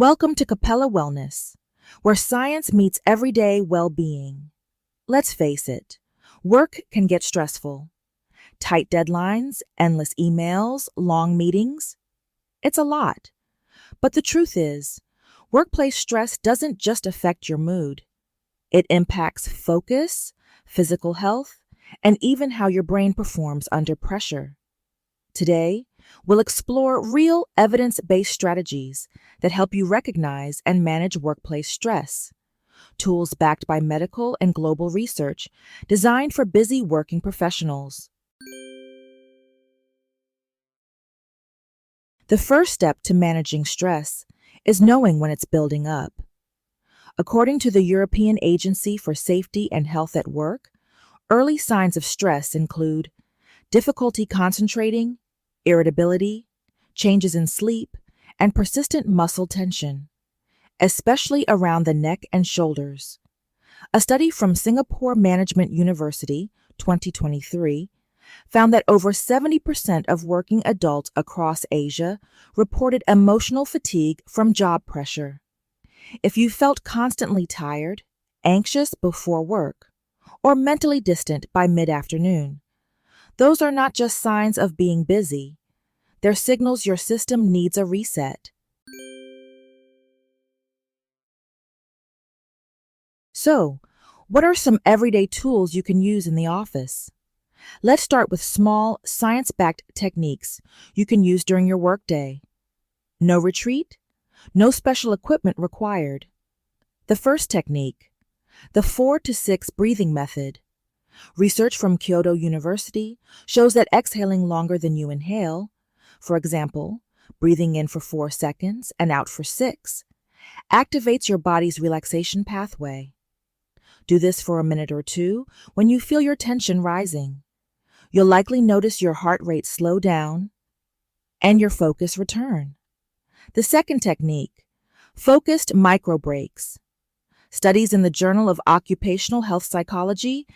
Welcome to Capella Wellness, where science meets everyday well-being. Let's face it, work can get stressful. Tight deadlines, endless emails, long meetings. It's a lot. But the truth is, workplace stress doesn't just affect your mood. It impacts focus, physical health, and even how your brain performs under pressure. Today, we'll explore real evidence-based strategies that help you recognize and manage workplace stress. Tools backed by medical and global research designed for busy working professionals. The first step to managing stress is knowing when it's building up. According to the European Agency for Safety and Health at Work, early signs of stress include difficulty concentrating, irritability, changes in sleep, and persistent muscle tension, especially around the neck and shoulders. A study from Singapore Management University, 2023, found that over 70% of working adults across Asia reported emotional fatigue from job pressure. If you felt constantly tired, anxious before work, or mentally distant by mid-afternoon, those are not just signs of being busy. They're signals your system needs a reset. So, what are some everyday tools you can use in the office? Let's start with small, science-backed techniques you can use during your workday. No retreat, no special equipment required. The first technique, the 4 to 6 breathing method. Research from Kyoto University shows that exhaling longer than you inhale, for example, breathing in for 4 seconds and out for 6, activates your body's relaxation pathway. Do this for a minute or two when you feel your tension rising. You'll likely notice your heart rate slow down and your focus return. The second technique, focused micro breaks. Studies in the Journal of Occupational Health Psychology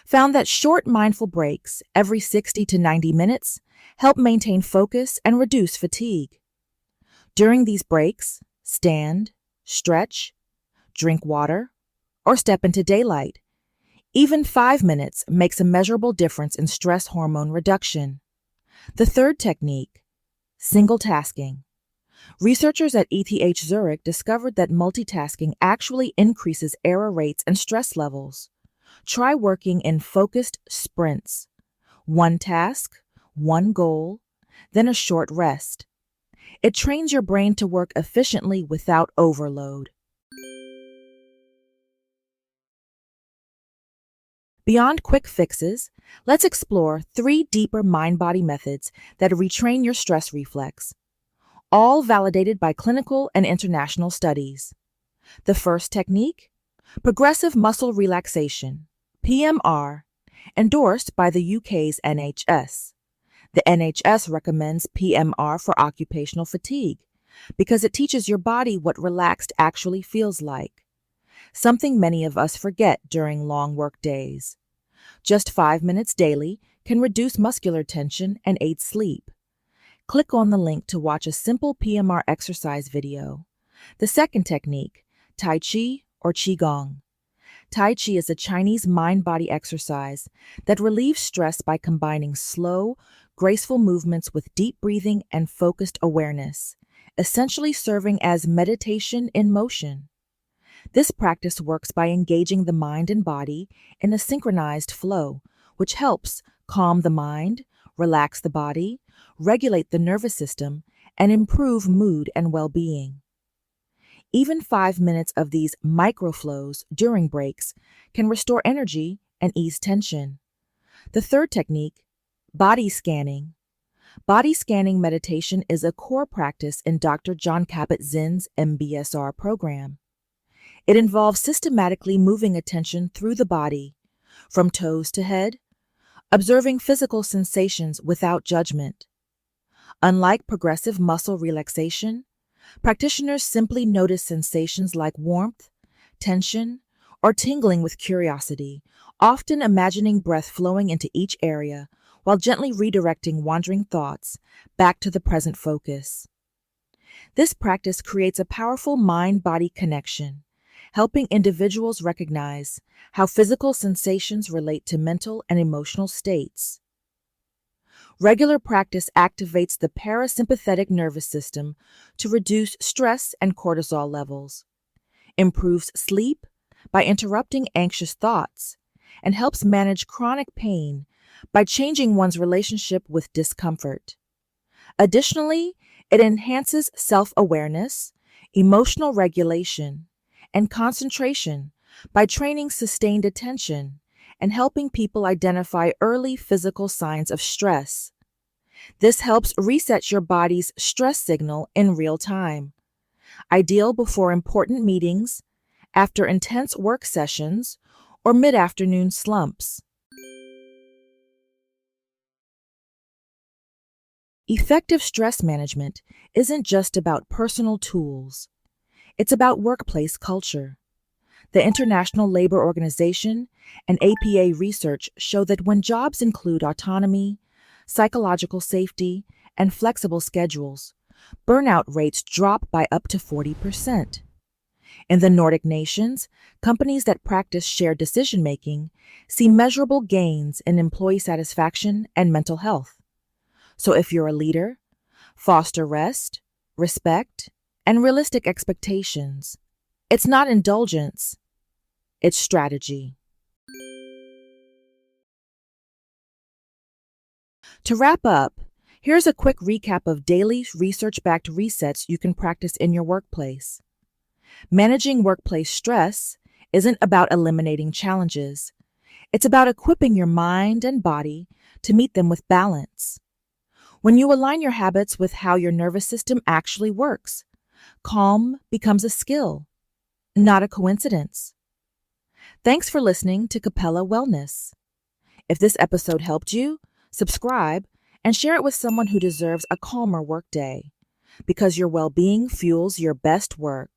found that short mindful breaks every 60 to 90 minutes help maintain focus and reduce fatigue. During these breaks, stand, stretch, drink water, or step into daylight. Even 5 minutes makes a measurable difference in stress hormone reduction. The third technique, single tasking. Researchers at ETH Zurich discovered that multitasking actually increases error rates and stress levels. Try working in focused sprints. One task, one goal, then a short rest. It trains your brain to work efficiently without overload. Beyond quick fixes, let's explore 3 deeper mind-body methods that retrain your stress reflex, all validated by clinical and international studies. The first technique, Progressive Muscle Relaxation, PMR, endorsed by the UK's NHS. The NHS recommends PMR for occupational fatigue because it teaches your body what relaxed actually feels like, something many of us forget during long work days. Just 5 minutes daily can reduce muscular tension and aid sleep. Click on the link to watch a simple PMR exercise video. The second technique, Tai Chi or Qigong. Tai Chi is a Chinese mind-body exercise that relieves stress by combining slow, graceful movements with deep breathing and focused awareness, essentially serving as meditation in motion. This practice works by engaging the mind and body in a synchronized flow, which helps calm the mind, relax the body, regulate the nervous system, and improve mood and well-being. Even 5 minutes of these microflows during breaks can restore energy and ease tension. The third technique, body scanning. Body scanning meditation is a core practice in Dr. Jon Kabat-Zinn's MBSR program. It involves systematically moving attention through the body, from toes to head, observing physical sensations without judgment. Unlike progressive muscle relaxation, practitioners simply notice sensations like warmth, tension, or tingling with curiosity, often imagining breath flowing into each area while gently redirecting wandering thoughts back to the present focus. This practice creates a powerful mind-body connection, helping individuals recognize how physical sensations relate to mental and emotional states. Regular practice activates the parasympathetic nervous system to reduce stress and cortisol levels, improves sleep by interrupting anxious thoughts, and helps manage chronic pain by changing one's relationship with discomfort. Additionally, it enhances self-awareness, emotional regulation, and concentration by training sustained attention and helping people identify early physical signs of stress. This helps reset your body's stress signal in real time, ideal before important meetings, after intense work sessions, or mid-afternoon slumps. Effective stress management isn't just about personal tools. It's about workplace culture. The International Labor Organization and APA research show that when jobs include autonomy, psychological safety, and flexible schedules, burnout rates drop by up to 40%. In the Nordic nations, companies that practice shared decision-making see measurable gains in employee satisfaction and mental health. So if you're a leader, foster rest, respect, and realistic expectations. It's not indulgence, it's strategy. To wrap up, here's a quick recap of daily research-backed resets you can practice in your workplace. Managing workplace stress isn't about eliminating challenges. It's about equipping your mind and body to meet them with balance. When you align your habits with how your nervous system actually works, calm becomes a skill, not a coincidence. Thanks for listening to Capella Wellness. If this episode helped you, subscribe and share it with someone who deserves a calmer workday, because your well-being fuels your best work.